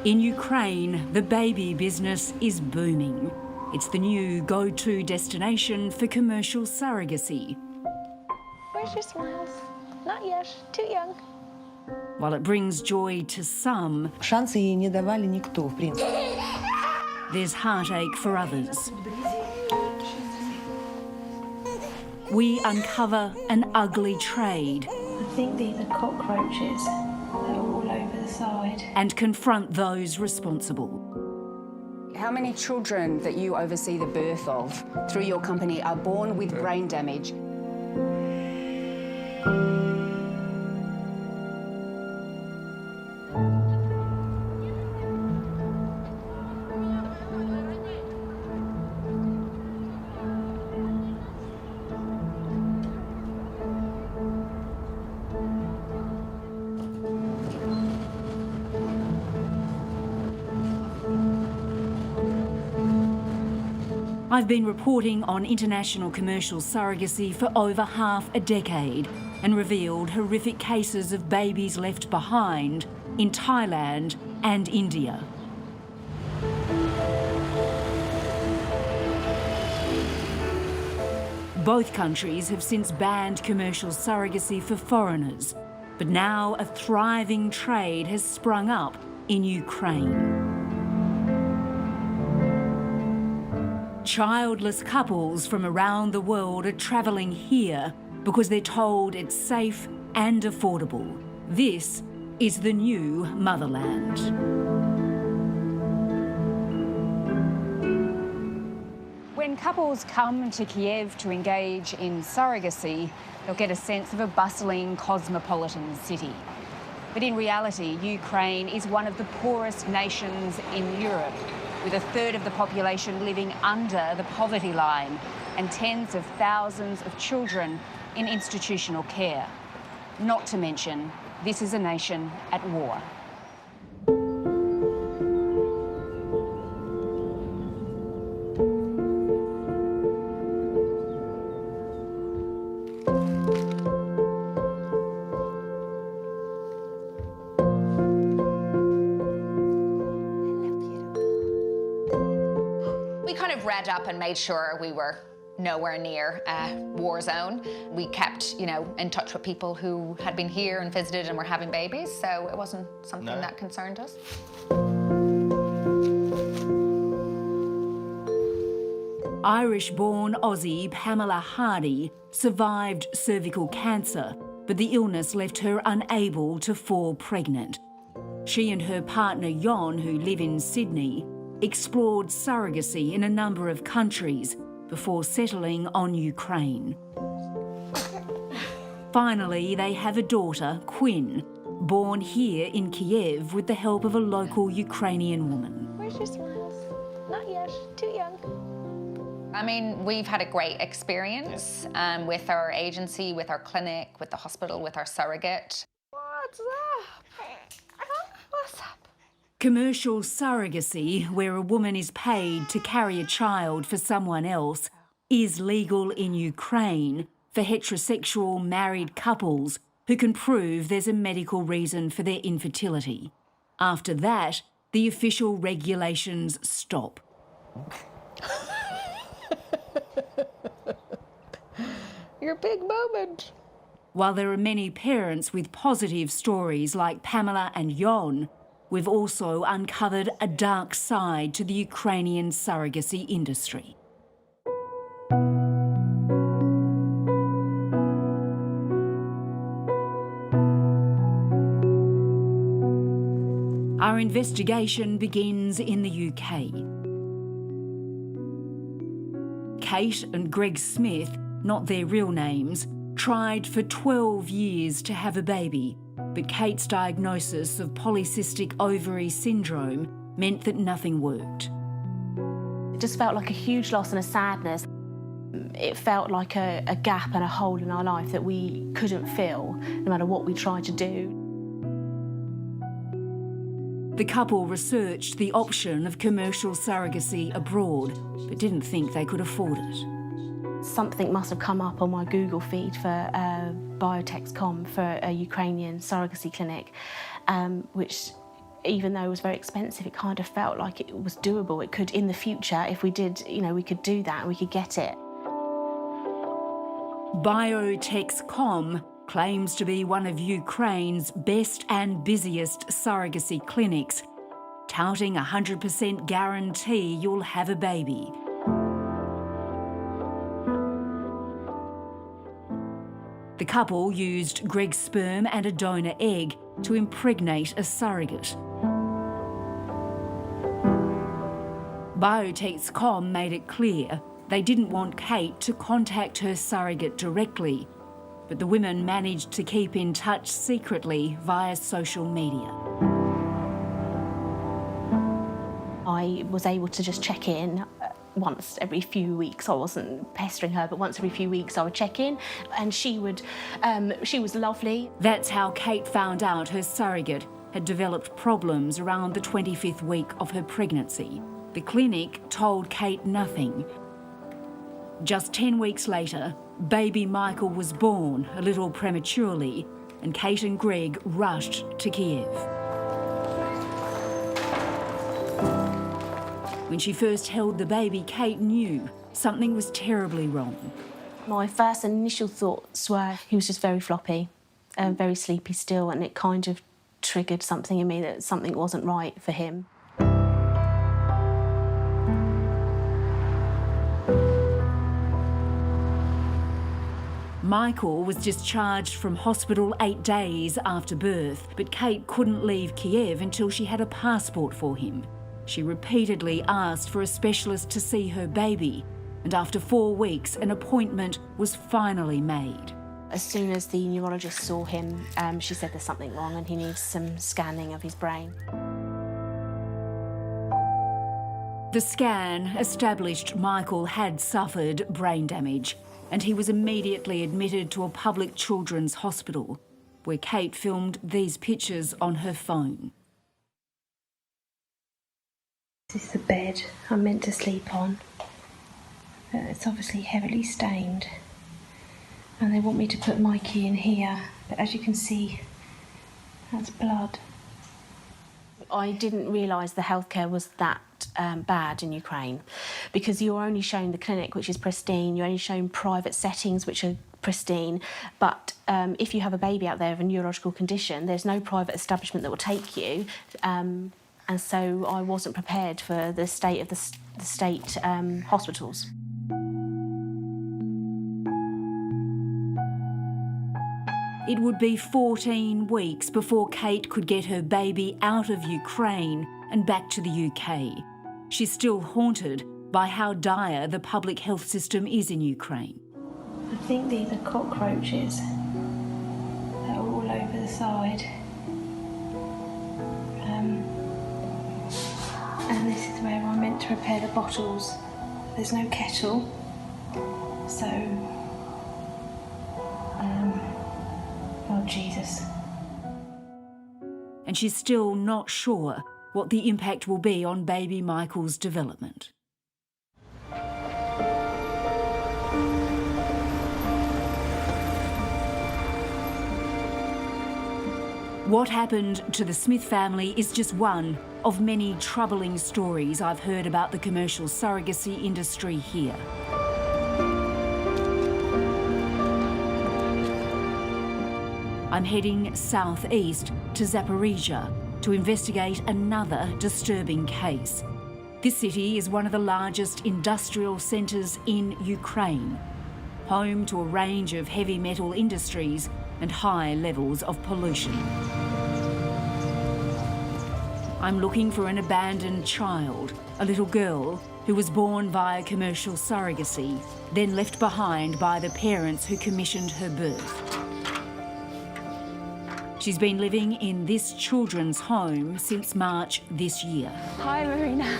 In Ukraine, the baby business is booming. It's the new go-to destination for commercial surrogacy. Where's your smiles? Not yet. Too young. While it brings joy to some, Шансы ей не давали никто, в принципе. there's heartache for others. We uncover an ugly trade I think these are cockroaches. They're all over the side. and confront those responsible. How many children that you oversee the birth of through your company are born with brain damage? I've been reporting on international commercial surrogacy for over half a decade and revealed horrific cases of babies left behind in Thailand and India. Both countries have since banned commercial surrogacy for foreigners, but now a thriving trade has sprung up in Ukraine. Childless couples from around the world are travelling here because they're told it's safe and affordable. This is the new motherland. When couples come to Kiev to engage in surrogacy, they'll get a sense of a bustling cosmopolitan city. But in reality, Ukraine is one of the poorest nations in Europe, with a third of the population living under the poverty line and tens of thousands of children in institutional care. Not to mention, this is a nation at war. We kind of read up and made sure we were nowhere near a war zone. We kept, in touch with people who had been here and visited and were having babies, so it wasn't something that concerned us. Irish-born Aussie Pamela Hardy survived cervical cancer, but the illness left her unable to fall pregnant. She and her partner Jon, who live in Sydney, explored surrogacy in a number of countries before settling on Ukraine. Finally, they have a daughter, Quinn, born here in Kiev with the help of a local Ukrainian woman. Where's your smiles? Not yet. Too young. I mean, we've had a great experience with our agency, with our clinic, with the hospital, with our surrogate. What's up? What's up? Commercial surrogacy, where a woman is paid to carry a child for someone else, is legal in Ukraine for heterosexual married couples who can prove there's a medical reason for their infertility. After that, the official regulations stop. Your big moment. While there are many parents with positive stories like Pamela and Jon, we've also uncovered a dark side to the Ukrainian surrogacy industry. Our investigation begins in the UK. Kate and Greg Smith, not their real names, tried for 12 years to have a baby, but Kate's diagnosis of polycystic ovary syndrome meant that nothing worked. It just felt like a huge loss and a sadness. It felt like a gap and a hole in our life that we couldn't fill, no matter what we tried to do. The couple researched the option of commercial surrogacy abroad, but didn't think they could afford it. Something must have come up on my Google feed for biotech.com for a Ukrainian surrogacy clinic, which even though it was very expensive, it kind of felt like it was doable. It could, in the future, if we did, we could do that and we could get it. Biotexcom claims to be one of Ukraine's best and busiest surrogacy clinics, touting 100% guarantee you'll have a baby. The couple used Greg's sperm and a donor egg to impregnate a surrogate. Biotexcom made it clear they didn't want Kate to contact her surrogate directly, but the women managed to keep in touch secretly via social media. I was able to just check in once every few weeks. I wasn't pestering her, but once every few weeks I would check in, and she was lovely. That's how Kate found out her surrogate had developed problems around the 25th week of her pregnancy. The clinic told Kate nothing. Just 10 weeks later, baby Michael was born a little prematurely, and Kate and Greg rushed to Kiev. When she first held the baby, Kate knew something was terribly wrong. My first initial thoughts were he was just very floppy and very sleepy still, and it kind of triggered something in me that something wasn't right for him. Michael was discharged from hospital 8 days after birth, but Kate couldn't leave Kiev until she had a passport for him. She repeatedly asked for a specialist to see her baby, and after 4 weeks, an appointment was finally made. As soon as the neurologist saw him, she said there's something wrong and he needs some scanning of his brain. The scan established Michael had suffered brain damage, and he was immediately admitted to a public children's hospital, where Kate filmed these pictures on her phone. This is the bed I'm meant to sleep on. It's obviously heavily stained. And they want me to put Mikey in here, but as you can see, that's blood. I didn't realise the healthcare was that bad in Ukraine, because you're only shown the clinic, which is pristine, you're only shown private settings, which are pristine, but if you have a baby out there of a neurological condition, there's no private establishment that will take you, and so I wasn't prepared for the state of the state hospitals. It would be 14 weeks before Kate could get her baby out of Ukraine and back to the UK. She's still haunted by how dire the public health system is in Ukraine. I think these are cockroaches. They're all over the side. And this is where I'm meant to prepare the bottles. There's no kettle, so oh Jesus. And she's still not sure what the impact will be on baby Michael's development. What happened to the Smith family is just one of many troubling stories I've heard about the commercial surrogacy industry here. I'm heading southeast to Zaporizhia to investigate another disturbing case. This city is one of the largest industrial centres in Ukraine, home to a range of heavy metal industries and high levels of pollution. I'm looking for an abandoned child, a little girl who was born via commercial surrogacy, then left behind by the parents who commissioned her birth. She's been living in this children's home since March this year. Hi, Marina.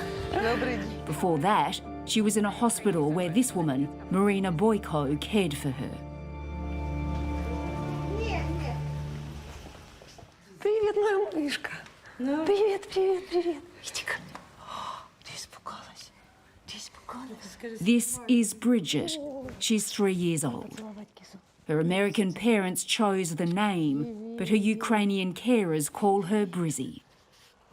Before that, she was in a hospital where this woman, Marina Boyko, cared for her. Привет, моя малышка. Привет, привет, привет. Иди ко мне. Ты испугалась. Ты испугалась. This is Bridget. She's 3 years old. Her American parents chose the name, but her Ukrainian carers call her Brizzy.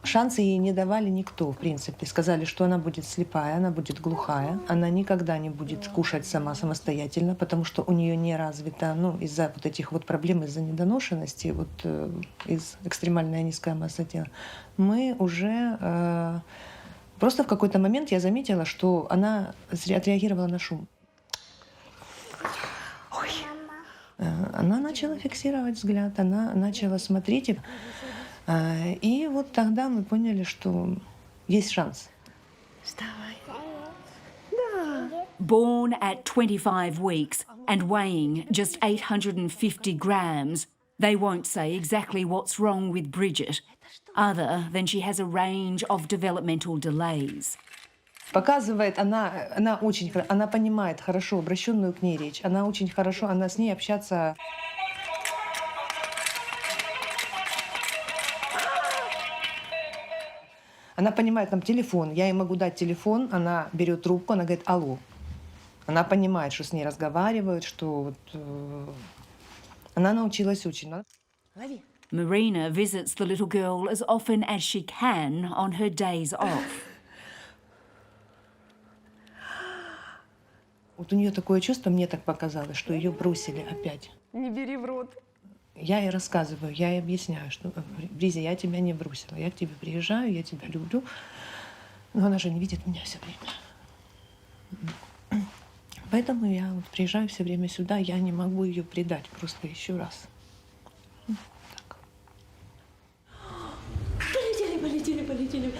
Шансы ей не давали никто, в принципе. Сказали, что она будет слепая, она будет глухая, она никогда не будет кушать самостоятельно, потому что у нее не развито, из-за вот этих вот проблем, из-за недоношенности, из экстремальная низкая масса тела. Мы уже... Просто в какой-то момент я заметила, что она отреагировала на шум. Она начала фиксировать взгляд, она начала смотреть. И вот тогда мы поняли, что есть шанс. Born at 25 weeks and weighing just 850 grams, they won't say exactly what's wrong with Bridget, other than she has a range of developmental delays. Показывает, она очень, она понимает хорошо обращенную к ней речь, она очень хорошо, она с ней общаться... Она понимает, там телефон, я ей могу дать телефон, она берет трубку, она говорит «алло». Она понимает, что с ней разговаривают, что она научилась очень. Marina visits the little girl as often as she can on her days off. Вот у нее такое чувство, мне так показалось, что ее бросили опять. Не бери в рот. Я ей рассказываю, я ей объясняю, что Бризя, я тебя не бросила, я к тебе приезжаю, я тебя люблю, но она же не видит меня все время. Поэтому я приезжаю все время сюда, я не могу ее предать просто еще раз. Так. Полетели.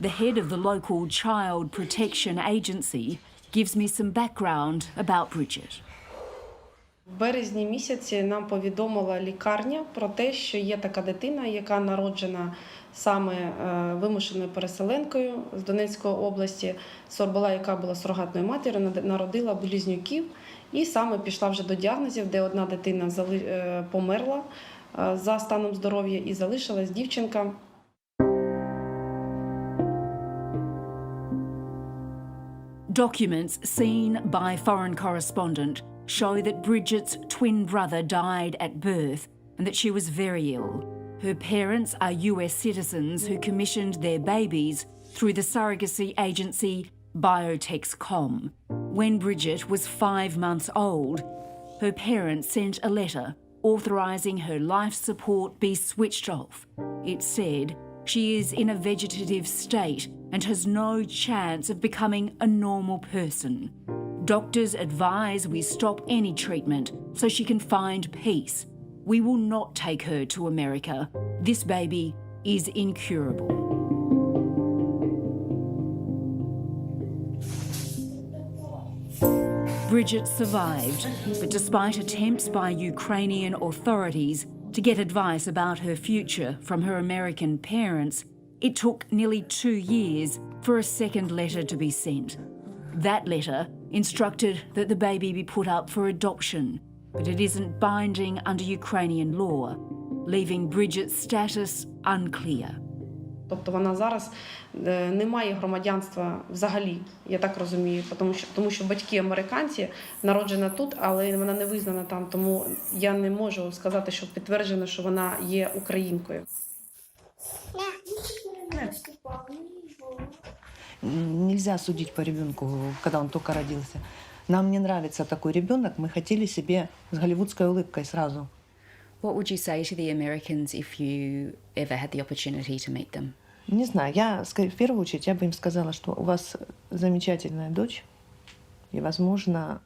The head of the local child protection agency gives me some background about Bridget. В березні місяці нам повідомила лікарня про те, що є така дитина, яка народжена саме вимушеною переселенкою з Донецької області, яка була сурогатною матір'ю, народила близнюків і саме пішла вже до діагнозів, де одна дитина померла за станом здоров'я і залишилась дівчинка. Documents seen by foreign correspondent show that Bridget's twin brother died at birth and that she was very ill. Her parents are US citizens who commissioned their babies through the surrogacy agency Biotexcom. When Bridget was 5 months old, her parents sent a letter authorising her life support be switched off. It said she is in a vegetative state and has no chance of becoming a normal person. Doctors advise we stop any treatment so she can find peace. We will not take her to America. This baby is incurable. Bridget survived, but despite attempts by Ukrainian authorities to get advice about her future from her American parents, it took nearly 2 years for a second letter to be sent. That letter instructed that the baby be put up for adoption, but it isn't binding under Ukrainian law, leaving Bridget's status unclear. Тобто вона зараз не має громадянства взагалі, я так розумію, тому що батьки американці, народжена тут, але вона не визнана там, тому я не можу сказати, що підтверджено, що вона є українкою. Нельзя судить по ребенку, когда он только родился. Нам не нравится такой ребенок, мы хотели себе с голливудской улыбкой сразу. What would you say to the Americans if you ever had the opportunity to meet them? Не знаю, в первую очередь я бы им сказала, что у вас замечательная дочь, и, возможно...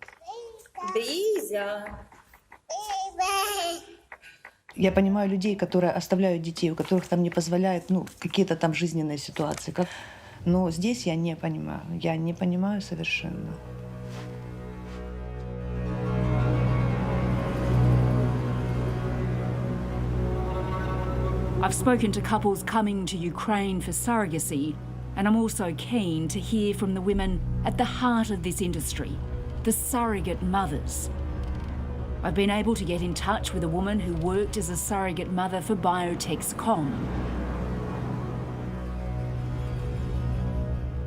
Я понимаю людей, которые оставляют детей, у которых там не позволяют, какие-то там жизненные ситуации. Но здесь я не понимаю совершенно. I've spoken to couples coming to Ukraine for surrogacy, and I'm also keen to hear from the women at the heart of this industry, the surrogate mothers. I've been able to get in touch with a woman who worked as a surrogate mother for Biotexcom.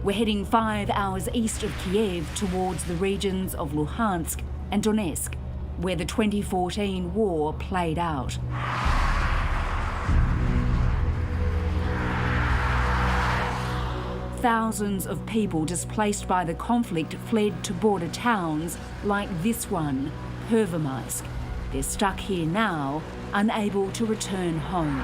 We're heading 5 hours east of Kiev towards the regions of Luhansk and Donetsk, where the 2014 war played out. thousands of people displaced by the conflict fled to border towns like this one, Pervomaisk. They're stuck here now, unable to return home.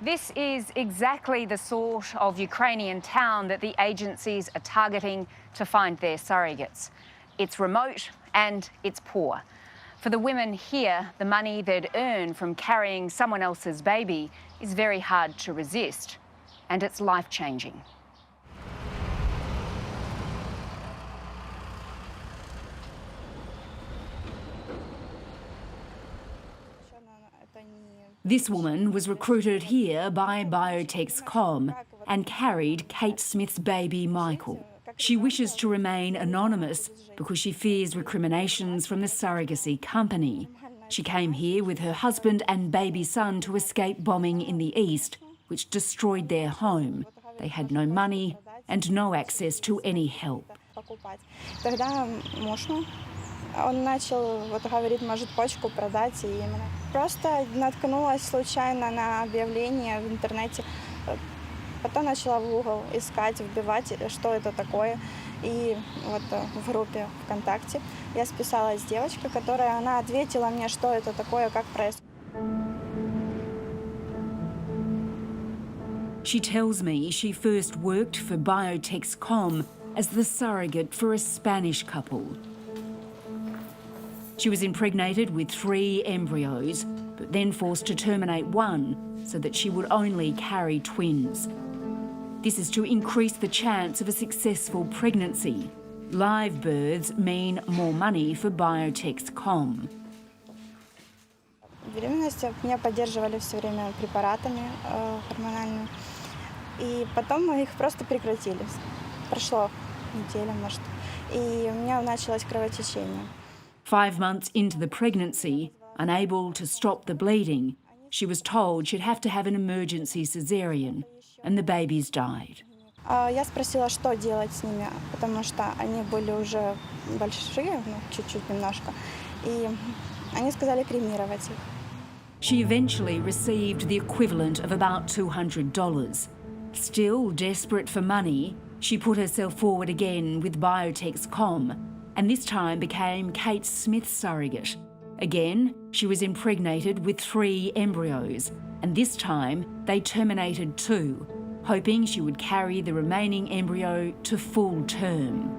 This is exactly the sort of Ukrainian town that the agencies are targeting to find their surrogates. It's remote and it's poor. For the women here, the money they'd earn from carrying someone else's baby is very hard to resist, and it's life-changing. This woman was recruited here by Biotechs.com and carried Kate Smith's baby Michael. She wishes to remain anonymous because she fears recriminations from the surrogacy company. She came here with her husband and baby son to escape bombing in the east, which destroyed their home. They had no money and no access to any help. Он начал, вот говорит, может почку продать, и просто наткнулась случайно на объявление в интернете. Потом начала в Google искать, вбивать, что это такое. И вот в группе ВКонтакте я списалась с девочкой, она ответила мне, что это такое, как происходит. She tells me she first worked for Biotechs.com as the surrogate for a Spanish couple. She was impregnated with 3 embryos, but then forced to terminate one so that she would only carry twins. This is to increase the chance of a successful pregnancy. Live births mean more money for Biotechs.com. Беременность меня поддерживали все время препаратами гормональными. И потом мы их просто прекратили. Прошло неделя, может. И у меня началось кровотечение. 5 months into the pregnancy, unable to stop the bleeding, she was told she'd have to have an emergency cesarean, and the babies died. Я спросила, что делать с ними, потому что они были уже большие, чуть-чуть немножко, и они сказали кремировать их. She eventually received the equivalent of about $200. Still desperate for money, she put herself forward again with Biotechs.com, and this time became Kate Smith's surrogate. Again, she was impregnated with 3 embryos, and this time they terminated 2, hoping she would carry the remaining embryo to full term.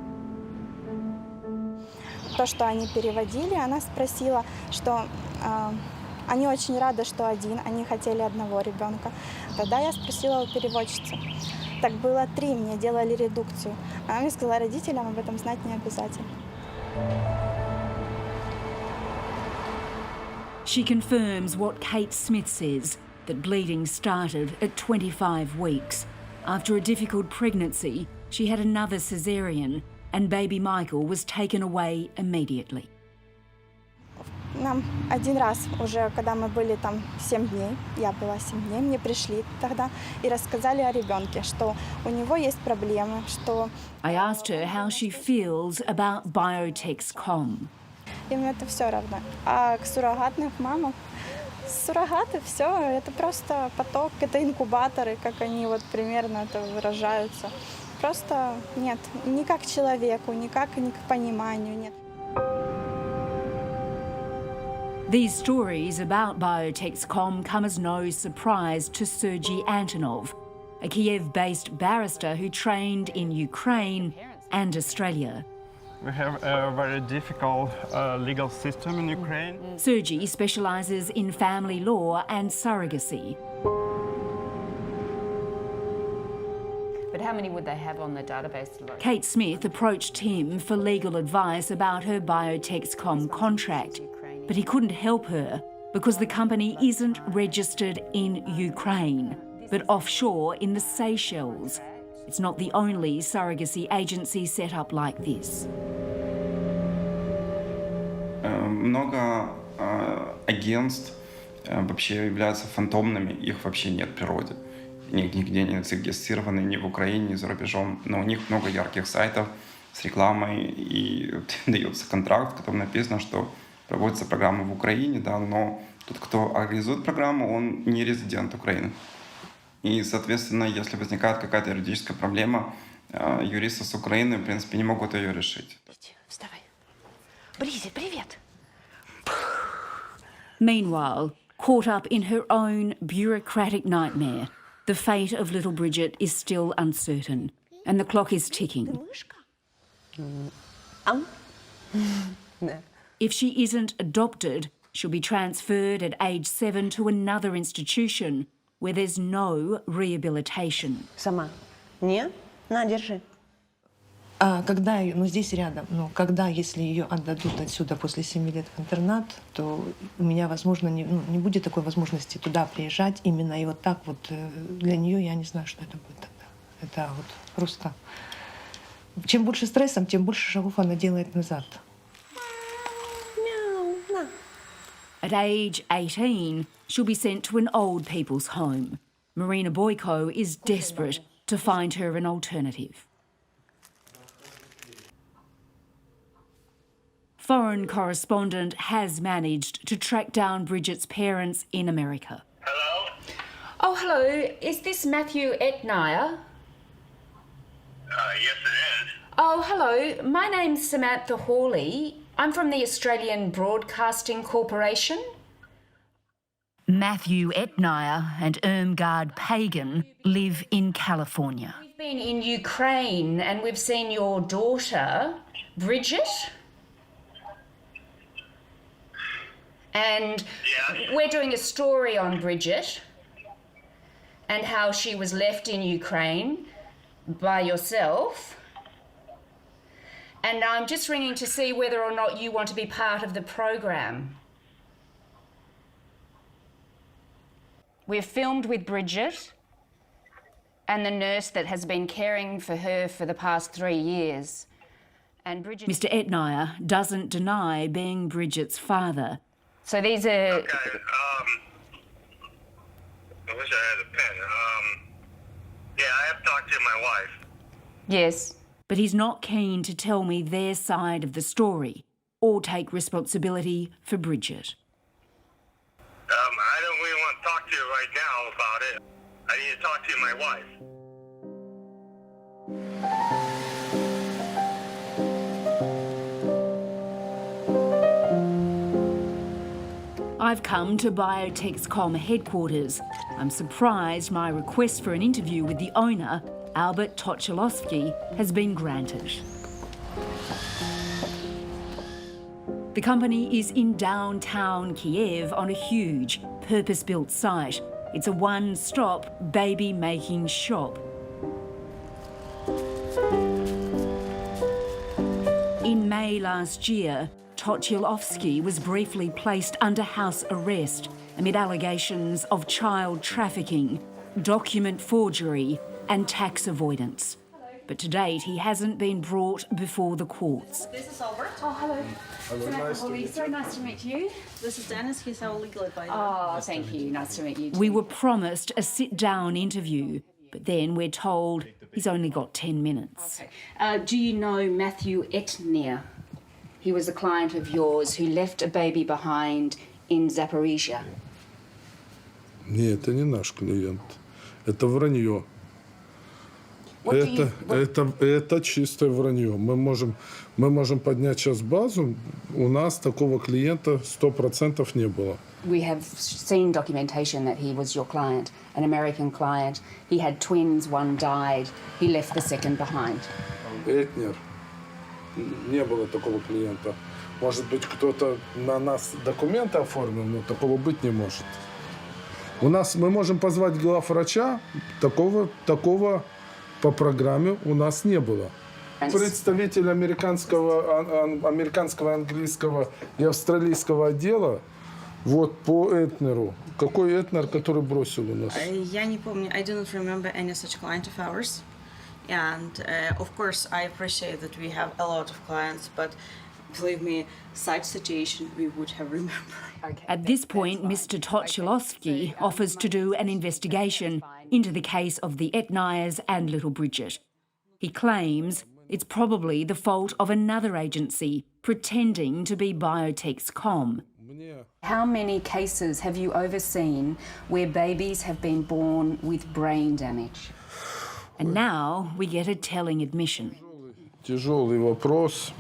То, что они переводили, она спросила, что они очень рады, что один, они хотели одного ребенка. Тогда я спросила у переводчицы. Так было 3, мне делали редукцию. Она мне сказала, родителям об этом знать не обязательно. She confirms what Kate Smith says, that bleeding started at 25 weeks. After a difficult pregnancy, she had another cesarean, and baby Michael was taken away immediately. Нам один раз уже, когда мы были там 7 дней, я была 7 дней, мне пришли тогда и рассказали о ребенке, что у него есть проблемы, что... I asked her how she feels about Biotechs.com. Им это все равно. А к суррогатным мамам, суррогаты, все, это просто поток, это инкубаторы, как они вот примерно это выражаются. Просто нет, ни как к человеку, ни к пониманию, нет. These stories about Biotechs.com come as no surprise to Sergei Antonov, a Kiev-based barrister who trained in Ukraine and Australia. We have a very difficult legal system in Ukraine. Sergei specialises in family law and surrogacy. But how many would they have on the database? Kate Smith approached him for legal advice about her Biotechs.com contract, but he couldn't help her because the company isn't registered in Ukraine, but offshore in the Seychelles. It's not the only surrogacy agency set up like this. Много агентств вообще являются фантомными, их вообще нет в природе. Нигде не зарегистрированы ни в Украине, ни за рубежом, но у них много ярких сайтов с рекламой, и дается контракт, в котором написано, что проводится программа в Украине, да, но Тот, кто организует программу, он не резидент Украины. И, соответственно, если возникает какая-то юридическая проблема, юристы с Украины, в принципе, не могут ее решить. Вставай. Бризи, привет. Meanwhile, caught up in her own bureaucratic nightmare, the fate of little Bridget is still uncertain, and the clock is ticking. If she isn't adopted, she'll be transferred at age 7 to another institution where there's no rehabilitation. Сама. Не? На, держи. А когда ее, здесь рядом, когда, если ее отдадут отсюда после 7 лет в интернат, то у меня, возможно, не будет такой возможности туда приезжать именно и вот так вот для нее я не знаю, что это будет тогда. Это вот просто... Чем больше стрессом, тем больше шагов она делает назад. At age 18, she'll be sent to an old people's home. Marina Boyko is desperate to find her an alternative. Foreign correspondent has managed to track down Bridget's parents in America. Hello? Oh, hello. Is this Matthew Etnier? Yes, it is. Oh, hello. My name's Samantha Hawley. I'm from the Australian Broadcasting Corporation. Matthew Etnier and Irmgard Pagan live in California. We've been in Ukraine and we've seen your daughter, Bridget. And we're doing a story on Bridget and how she was left in Ukraine by yourself. And I'm just ringing to see whether or not you want to be part of the program. We've filmed with Bridget and the nurse that has been caring for her for the past 3 years. And Bridget... Mr. Etnier doesn't deny being Bridget's father. So these are... Okay, I wish I had a pen. Yeah, I have talked to my wife. Yes. But he's not keen to tell me their side of the story or take responsibility for Bridget. I don't really want to talk to you right now about it. I need to talk to my wife. I've come to Biotexcom headquarters. I'm surprised my request for an interview with the owner, Albert Tochilovsky, has been granted. The company is in downtown Kiev on a huge, purpose-built site. It's a one-stop baby-making shop. In May last year, Tochilovsky was briefly placed under house arrest amid allegations of child trafficking, document forgery and tax avoidance. But to date, he hasn't been brought before the courts. This is Albert. Oh, hello. So nice to meet you. This is Dennis. He's our legal advisor. Oh, thank you. Nice to meet you too. We were promised a sit-down interview, but then we're told he's only got 10 minutes. Okay. Do you know Matthew Etnier? He was a client of yours who left a baby behind in Zaporizhia. Нет, это не наш клиент. Это вранье. Это чистое вранье. Мы можем поднять сейчас базу. У нас такого клиента 100% не было. We have seen documentation that he was your client, an American client. He had twins, one died. He left the second behind. Этнер. Не было такого клиента. Может быть, кто-то на нас документы оформил, но такого быть не может. У нас мы можем позвать главврача, такого по программе у нас не было. Представитель американского, английского и австралийского отдела вот по Этнеру. Какой Этнер, который бросил у нас? Я не помню. I do not remember any such client of ours. And of course, I appreciate that we have a lot of clients, but believe me, such situation we would have remembered. Okay. At this point, Mr. Tochilovsky offers to do an investigation into the case of the Etniers and little Bridget. He claims it's probably the fault of another agency pretending to be Biotexcom, How many cases have you overseen where babies have been born with brain damage? And now we get a telling admission. Тяжелый вопрос.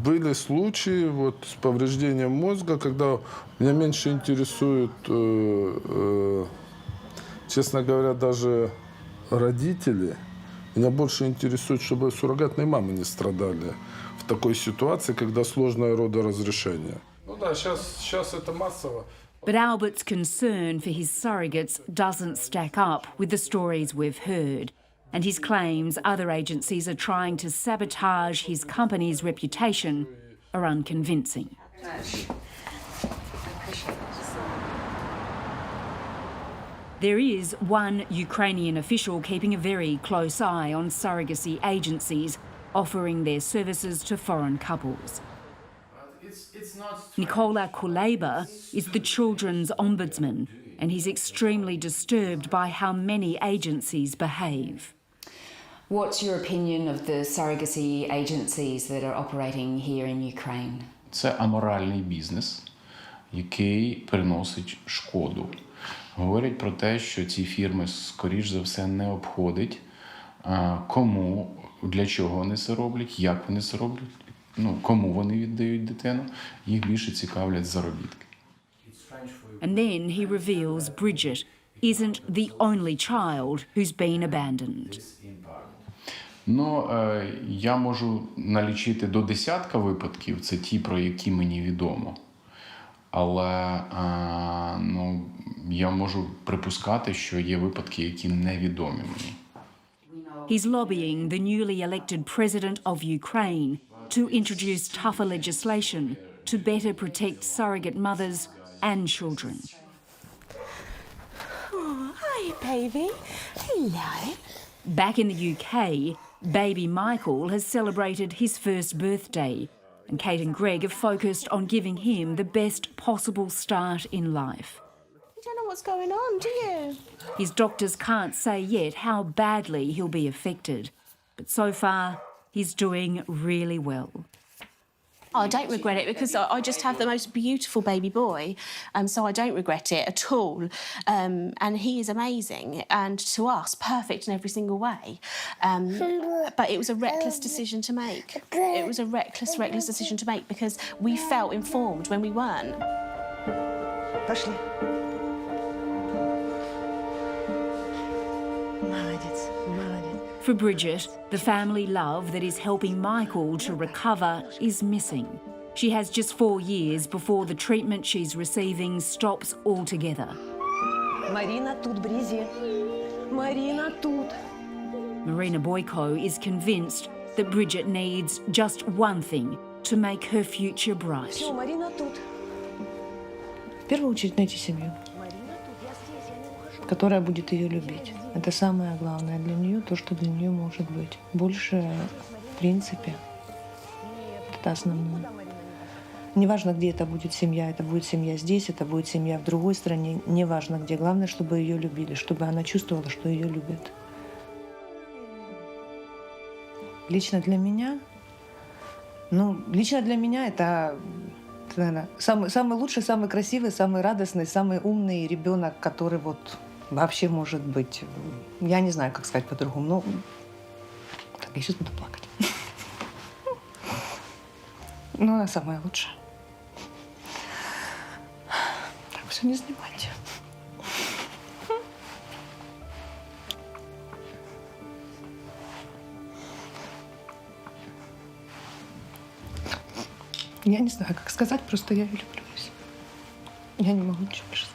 Были случаи вот с повреждением мозга, когда меня меньше интересуют, честно говоря, даже родители. Меня больше интересует, чтобы суррогатные мамы не страдали в такой ситуации, когда сложное родоразрешение. Ну да, сейчас это массово. But Albert's concern for his surrogates doesn't stack up with the stories we've heard, and his claims other agencies are trying to sabotage his company's reputation are unconvincing. There is one Ukrainian official keeping a very close eye on surrogacy agencies offering their services to foreign couples. Nikola Kuleba is the children's ombudsman, and he's extremely disturbed by how many agencies behave. What's your opinion of the surrogacy agencies that are operating here in Ukraine? Це аморальний бізнес, який приносить шкоду. Говорять про те, що ці фірми, скоріш за все, не обходять, кому, для чого вони це роблять, як вони це роблять, кому вони віддають дитину, їх більше цікавлять заробітки. And then he reveals Bridget isn't the only child who's been abandoned. Я можу налічити до 10 випадків, це ті, про які мені відомо. Але, я можу припускати, що є випадки, які невідомі мені. He's lobbying the newly elected president of Ukraine to introduce tougher legislation to better protect surrogate mothers and children. Oh, hi, baby. Hello. Back in the UK, baby Michael has celebrated his first birthday, and Kate and Greg have focused on giving him the best possible start in life. You don't know what's going on, do you? His doctors can't say yet how badly he'll be affected, but so far he's doing really well. I don't regret it because I just have the most beautiful baby boy, so I don't regret it at all. And he is amazing and to us perfect in every single way. But it was a reckless decision to make. It was a reckless decision to make because we felt informed when we weren't. Пошли. Молодец, молодец. For Bridget, the family love that is helping Michael to recover is missing. She has just 4 years before the treatment she's receiving stops altogether. Марина тут, Бризи. Марина тут. Marina Boyko is convinced that Bridget needs just one thing to make her future bright. Все, Марина тут. В первую очередь найти семью, которая будет ее любить. Это самое главное для нее, то, что для нее может быть. Больше, в принципе, это основное. Неважно, где это будет семья здесь, это будет семья в другой стране, неважно где. Главное, чтобы ее любили, чтобы она чувствовала, что ее любят. Лично для меня это, наверное, самый лучший, самый красивый, самый радостный, самый умный ребенок, который вот вообще может быть. Я не знаю, как сказать по-другому, но так, я сейчас буду плакать. Но она самая лучшая. Так, все не снимайте. Я не знаю, как сказать, просто я ее люблю. Я не могу ничего больше сказать.